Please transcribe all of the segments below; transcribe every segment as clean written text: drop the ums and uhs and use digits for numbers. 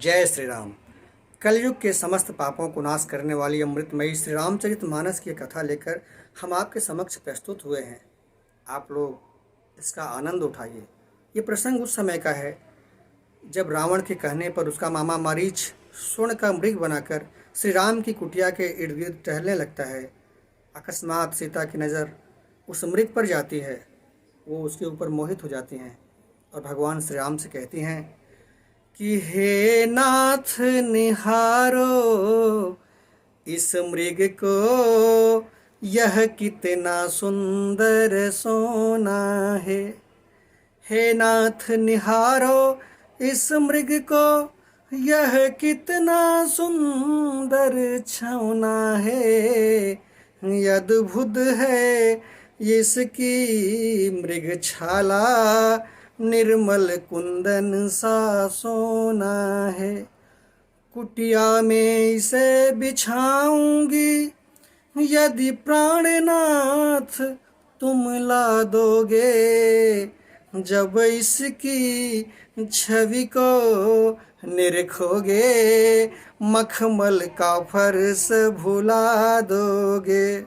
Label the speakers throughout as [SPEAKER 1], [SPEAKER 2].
[SPEAKER 1] जय श्री राम। कलयुग के समस्त पापों को नाश करने वाली अमृतमयी श्री रामचरित मानस की कथा लेकर हम आपके समक्ष प्रस्तुत हुए हैं। आप लोग इसका आनंद उठाइए। ये प्रसंग उस समय का है जब रावण के कहने पर उसका मामा मारीच स्वर्ण का मृग बनाकर श्री राम की कुटिया के इर्द गिर्द टहलने लगता है। अकस्मात सीता की नज़र उस मृग पर जाती है। वो उसके ऊपर मोहित हो जाती हैं और भगवान श्री राम से कहती हैं कि हे नाथ निहारो इस मृग को, यह कितना सुंदर सोना है। हे नाथ निहारो इस मृग को, यह कितना सुंदर छौना है। अद्भुत है इसकी मृग छाला, निर्मल कुंदन सा सोना है। कुटिया में इसे बिछाऊंगी, यदि प्राणनाथ तुम ला दोगे। जब इसकी छवि को निरखोगे, मखमल का फर्श भुला दोगे।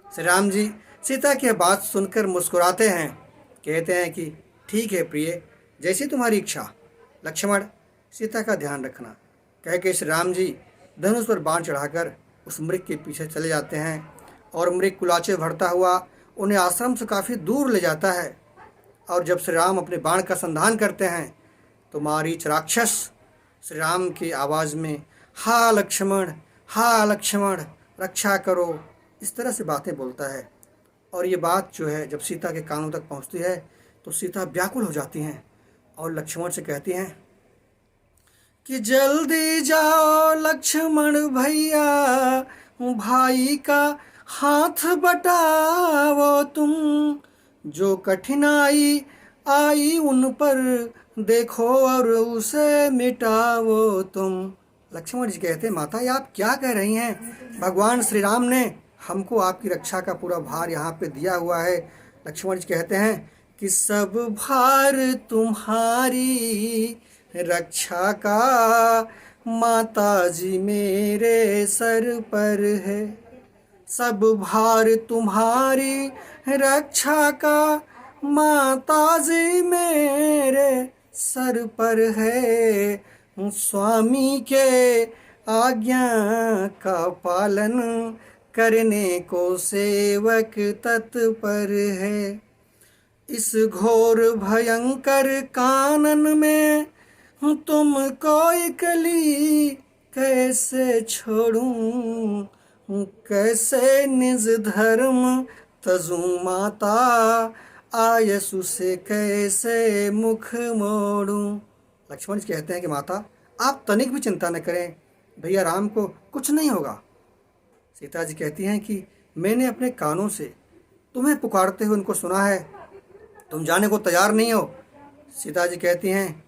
[SPEAKER 1] श्री राम जी सीता की बात सुनकर मुस्कुराते हैं। कहते हैं कि ठीक है प्रिय, जैसी तुम्हारी इच्छा। लक्ष्मण, सीता का ध्यान रखना, कह के श्री राम जी धनुष पर बाण चढ़ाकर उस मृग के पीछे चले जाते हैं और मृग कुलाचे भरता हुआ उन्हें आश्रम से काफ़ी दूर ले जाता है। और जब श्री राम अपने बाण का संधान करते हैं तो मारीच राक्षस श्री राम की आवाज़ में हा लक्ष्मण, हा लक्ष्मण, रक्षा करो, इस तरह से बातें बोलता है। और ये बात जो है जब सीता के कानों तक पहुंचती है तो सीता व्याकुल हो जाती हैं और लक्ष्मण से कहती हैं कि जल्दी जाओ लक्ष्मण भैया, भाई का हाथ बटाओ तुम। जो कठिनाई आई उन पर देखो और उसे मिटाओ तुम। लक्ष्मण जी कहते, माता ये आप क्या कह रही हैं? भगवान श्री राम ने हमको आपकी रक्षा का पूरा भार यहाँ पे दिया हुआ है। लक्ष्मण जी कहते हैं कि सब भार तुम्हारी रक्षा का माता जी मेरे सर पर है। सब भार तुम्हारी रक्षा का माता जी मेरे सर पर है। स्वामी के आज्ञा का पालन करने को सेवक तत्पर है। इस घोर भयंकर कानन में तुमको इकली कैसे छोड़ूं। कैसे निज धर्म तजूं माता, आयसु से कैसे मुख मोड़ूं। लक्ष्मण जी कहते हैं कि माता आप तनिक भी चिंता न करें, भैया राम को कुछ नहीं होगा। सीता जी कहती हैं कि मैंने अपने कानों से तुम्हें पुकारते हुए उनको सुना है, तुम जाने को तैयार नहीं हो। सीता जी कहती हैं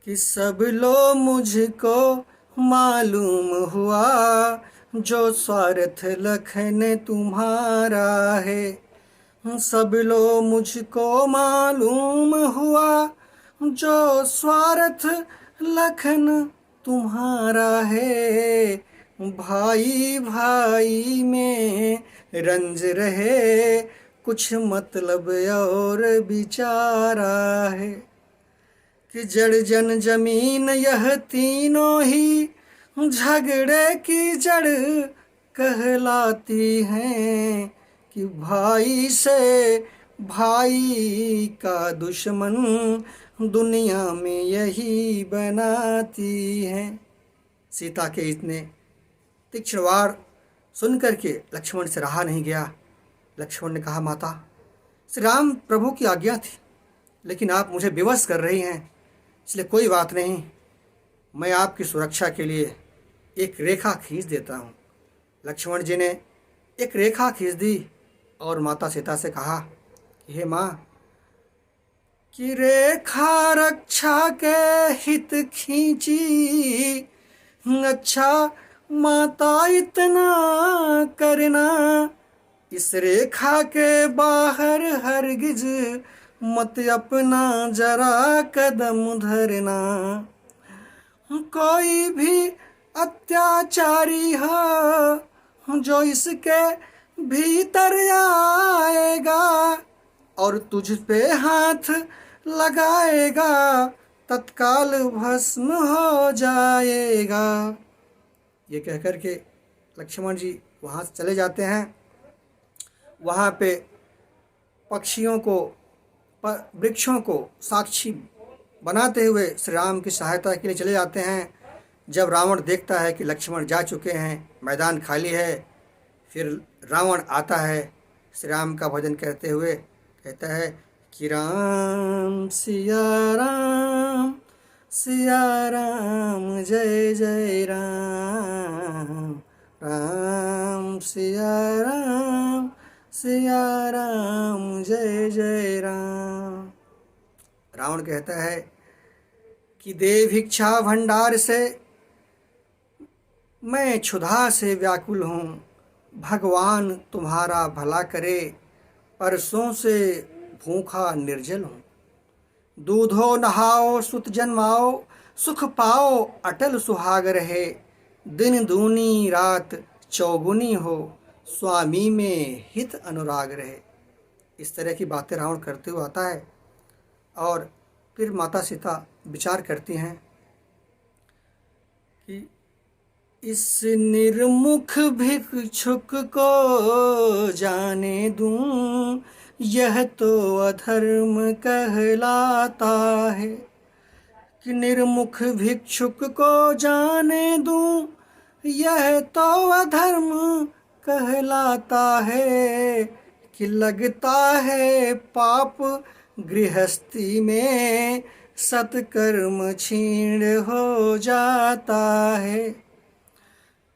[SPEAKER 1] कि सब लो मुझको मालूम हुआ, जो स्वार्थ लखन तुम्हारा है। सब लो मुझको मालूम हुआ, जो स्वार्थ लखन तुम्हारा है। भाई भाई में रंज रहे, कुछ मतलब और बिचारा है। कि जड़ जन जमीन यह तीनों ही झगड़े की जड़ कहलाती हैं। कि भाई से भाई का दुश्मन दुनिया में यही बनाती हैं। सीता के इतने तीक्ष्ण वार सुन करके लक्ष्मण से रहा नहीं गया। लक्ष्मण ने कहा, माता श्री राम प्रभु की आज्ञा थी, लेकिन आप मुझे विवश कर रही हैं, इसलिए कोई बात नहीं, मैं आपकी सुरक्षा के लिए एक रेखा खींच देता हूँ। लक्ष्मण जी ने एक रेखा खींच दी और माता सीता से कहा कि हे माँ, कि रेखा रक्षा के हित खींची। अच्छा माता इतना करना, इस रेखा के बाहर हरगिज मत अपना जरा कदम धरना। कोई भी अत्याचारी हो जो इसके भीतर आएगा और तुझ पे हाथ लगाएगा, तत्काल भस्म हो जाएगा। ये कहकर के लक्ष्मण जी वहाँ से चले जाते हैं। वहाँ पे पक्षियों को, वृक्षों को साक्षी बनाते हुए श्री राम की सहायता के लिए चले जाते हैं। जब रावण देखता है कि लक्ष्मण जा चुके हैं, मैदान खाली है, फिर रावण आता है श्री राम का भजन करते हुए, कहता है कि राम सिया राम जय जय राम, राम सिया राम जय जय राम। रावण कहता है कि दे भिक्षा भंडार से, मैं क्षुधा से व्याकुल हूँ, भगवान तुम्हारा भला करे, परसों से भूखा निर्जल हूँ। दूधो नहाओ सुत जन्माओ, सुख पाओ अटल सुहाग रहे, दिन दूनी रात चौगुनी हो, स्वामी में हित अनुराग रहे। इस तरह की बातें रावण करते हुए आता है। और फिर माता सीता विचार करती हैं कि इस निर्मुख भिक्षुक को जाने दूं, यह तो अधर्म कहलाता है। कि निर्मुख भिक्षुक को जाने दूं, यह तो अधर्म कहलाता है। कि लगता है पाप गृहस्थी में, सत्कर्म छीण हो जाता है।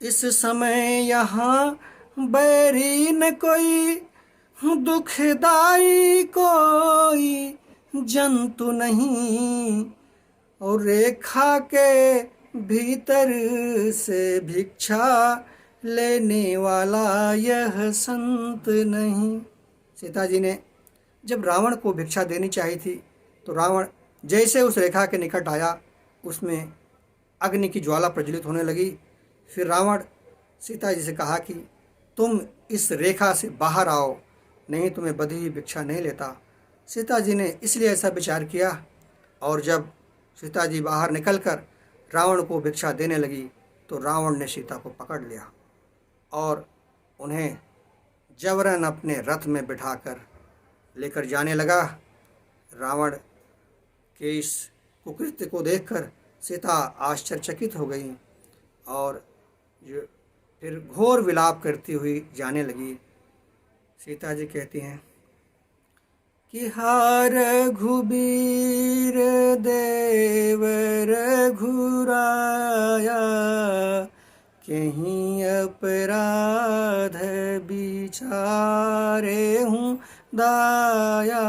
[SPEAKER 1] इस समय यहाँ बैरी न कोई, दुखदाई कोई जंतु नहीं, और रेखा के भीतर से भिक्षा लेने वाला यह संत नहीं। सीता जी ने जब रावण को भिक्षा देनी चाहिए थी, तो रावण जैसे उस रेखा के निकट आया, उसमें अग्नि की ज्वाला प्रज्वलित होने लगी। फिर रावण सीता जी से कहा कि तुम इस रेखा से बाहर आओ, नहीं तुम्हें बधी हुई भिक्षा नहीं लेता। सीता जी ने इसलिए ऐसा विचार किया, और जब सीता जी बाहर निकलकर रावण को भिक्षा देने लगी, तो रावण ने सीता को पकड़ लिया और उन्हें जबरन अपने रथ में बिठाकर लेकर जाने लगा। रावण के इस कुकृत्य को देखकर सीता आश्चर्यचकित हो गई और फिर घोर विलाप करती हुई जाने लगी। सीता जी कहती हैं कि हार रघुबीर देव रघुराया, कहीं अपराध बिचारे हूँ दाया।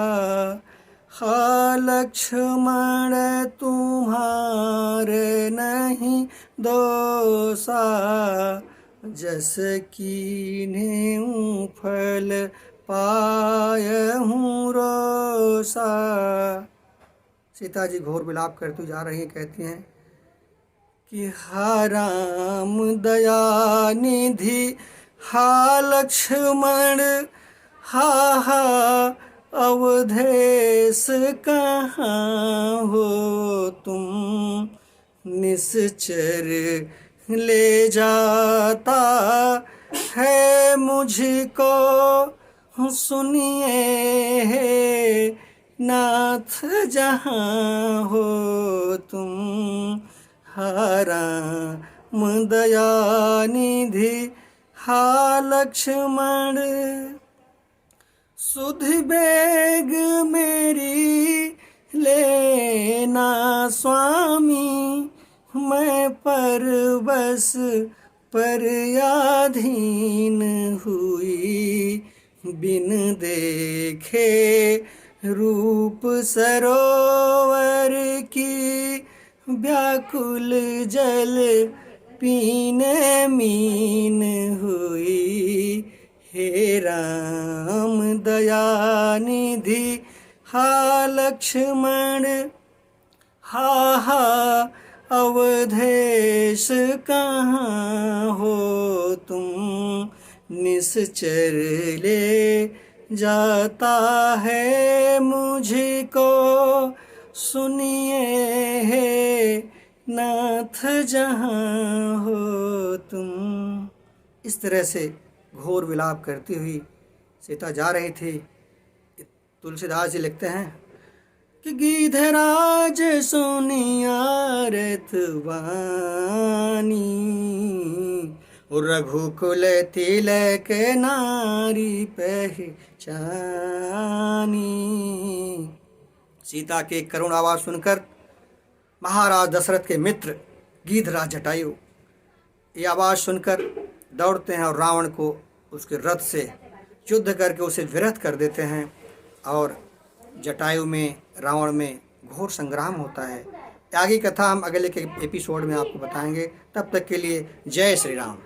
[SPEAKER 1] हा लक्ष्मण तुम्हारे नहीं दोषा, जस कीन्हे फल पाय हूँ रोसा। सीता जी घोर विलाप करती जा रही हैं, कहती हैं कि हा राम दया निधि, हा लक्ष्मण, हा अवधेश कहाँ हो तुम, निश्चर ले जाता है मुझको, सुनिए नाथ जहाँ हो तुम। हा राम दया निधि, हा लक्ष्मण, सुध बेग मेरी लेना स्वामी, मैं परवश पर अधीन हुई, बिन देखे रूप सरोवर की, व्याकुल जल पीने मीन हुई। हे राम दया निधि, हा लक्ष्मण, हा अवधेश कहाँ हो तुम, निश्चर ले जाता है मुझको, सुनिए हे नाथ जहाँ हो तुम। इस तरह से घोर विलाप करती हुई सीता जा रही थी। तुलसीदास जी लिखते हैं कि गिधराज सुनिया रतवानी, रघुकुल तिलक नारी पहचानी। सीता की करुण आवाज सुनकर महाराज दशरथ के मित्र गिधराज जटायु ये आवाज़ सुनकर दौड़ते हैं और रावण को उसके रथ से युद्ध करके उसे विरथ कर देते हैं और जटायु में रावण में घोर संग्राम होता है। आगे कथा हम अगले के एपिसोड में आपको बताएंगे। तब तक के लिए जय श्री राम।